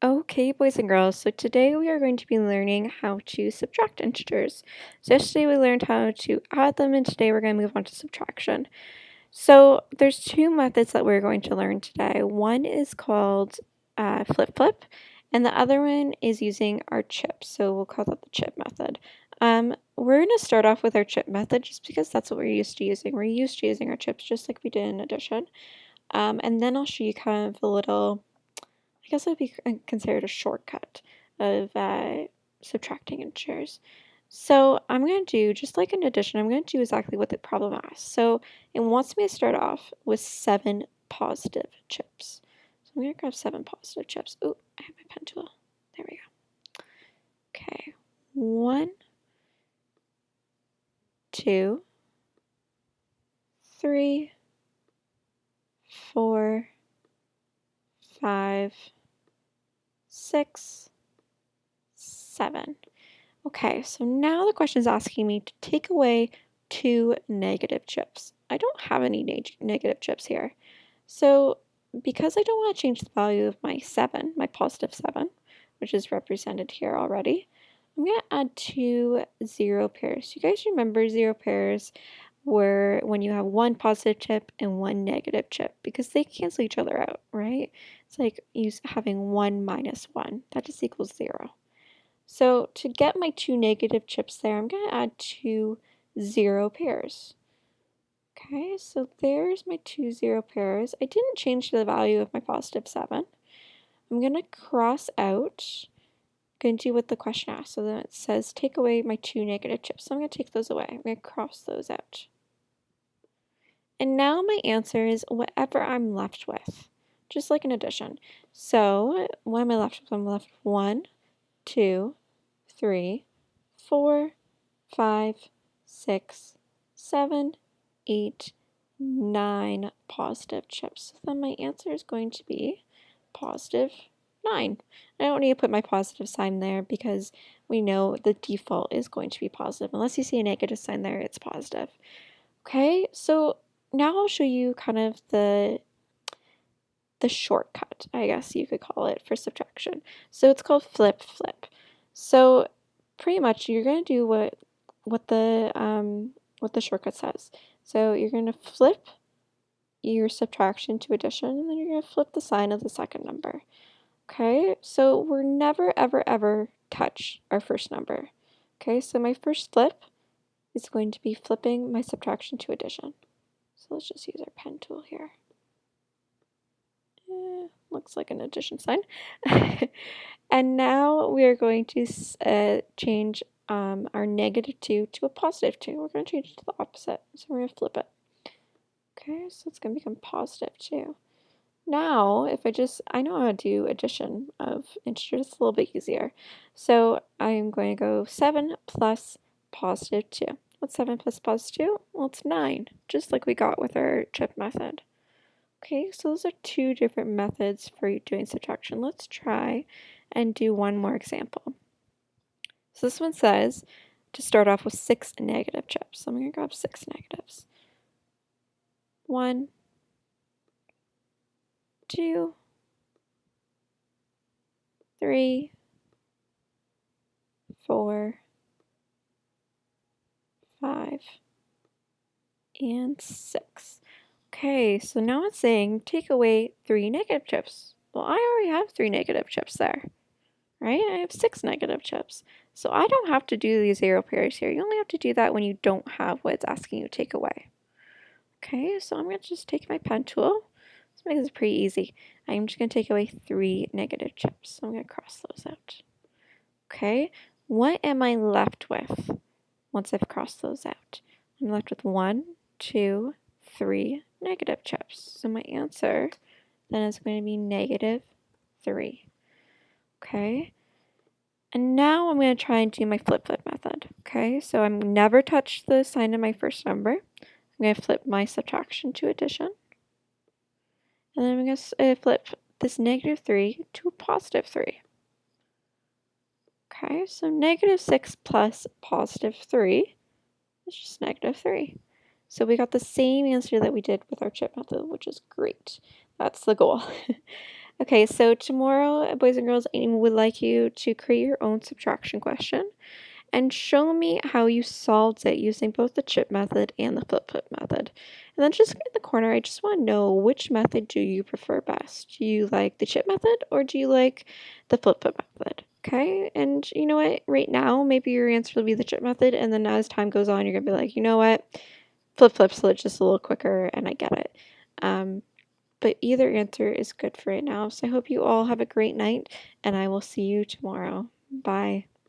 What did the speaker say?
Okay, boys and girls, so today we are going to be learning how to subtract integers. So yesterday we learned how to add them, and today we're going to move on to subtraction. So there's two methods that we're going to learn today. One is called flip, and the other one is using our chips. So we'll call that the chip method. We're going to start off with our chip method just because that's what we're used to using. We're used to using our chips just like we did in addition. And then I'll show you kind of a little, I guess it would be considered a shortcut of subtracting integers. So I'm going to do, just like in addition, I'm going to do exactly what the problem asks. So it wants me to start off with 7 positive chips. So I'm going to grab 7 positive chips. Oh, I have my pen tool. There we go. Okay. 1, 2, 3, 4, 5, 6, 7. Okay, so now the question is asking me to take away 2 negative chips. I don't have any negative chips here. So because I don't want to change the value of my 7, my positive 7, which is represented here already, I'm going to add 2 0 pairs. You guys remember 0 pairs were when you have 1 positive chip and 1 negative chip because they cancel each other out, right? It's like having 1 minus 1. That just equals 0. So to get my 2 negative chips there, I'm going to add 2 0 pairs. Okay, so there's my 2 0 pairs. I didn't change the value of my positive 7. I'm going to cross out, going to do what the question asks. So then it says take away my 2 negative chips. So I'm going to take those away. I'm going to cross those out. And now my answer is whatever I'm left with, just like an addition. So what am I left with? I'm left with 1, 2, 3, 4, 5, 6, 7, 8, 9 positive chips. So then my answer is going to be positive 9. I don't need to put my positive sign there because we know the default is going to be positive. Unless you see a negative sign there, it's positive. Okay, so now I'll show you kind of the shortcut, I guess you could call it, for subtraction. So it's called flip. So pretty much you're going to do what the shortcut says. So you're going to flip your subtraction to addition, and then you're going to flip the sign of the second number. Okay, so we're never ever touch our first number. Okay, so my first flip is going to be flipping my subtraction to addition. So let's just use our pen tool here. Looks like an addition sign. And now we are going to change our -2 to a +2. We're going to change it to the opposite. So we're going to flip it. Okay, so it's going to become +2. Now, if I know how to do addition of integers, it's a little bit easier. So I'm going to go 7 plus +2. What's 7 plus +2? Well, it's 9, just like we got with our chip method. Okay, so those are 2 different methods for doing subtraction. Let's try and do one more example. So this one says to start off with 6 negative chips. So I'm going to grab 6 negatives. 1, 2, 3, 4, 5, and 6. Okay, so now it's saying take away 3 negative chips. Well, I already have 3 negative chips there, right? I have 6 negative chips. So I don't have to do these 0 pairs here. You only have to do that when you don't have what it's asking you to take away. Okay, so I'm going to just take my pen tool. This makes it pretty easy. I'm just going to take away 3 negative chips. So I'm going to cross those out. Okay, what am I left with once I've crossed those out? I'm left with 1, 2, 3 negative chips. So my answer then is going to be -3. Okay, and now I'm going to try and do my flip method. Okay, so I'm never touch the sign of my first number. I'm going to flip my subtraction to addition. And then I'm going to flip this -3 to a +3. Okay, so -6 plus +3 is just -3. So we got the same answer that we did with our chip method, which is great. That's the goal. Okay, so tomorrow, boys and girls, I would like you to create your own subtraction question and show me how you solved it using both the chip method and the flip method. And then just in the corner, I just want to know, which method do you prefer best? Do you like the chip method or do you like the flip method? Okay, and you know what? Right now, maybe your answer will be the chip method, and then as time goes on, you're gonna be like, you know what? So it's just a little quicker, and I get it. But either answer is good for right now. So I hope you all have a great night, and I will see you tomorrow. Bye.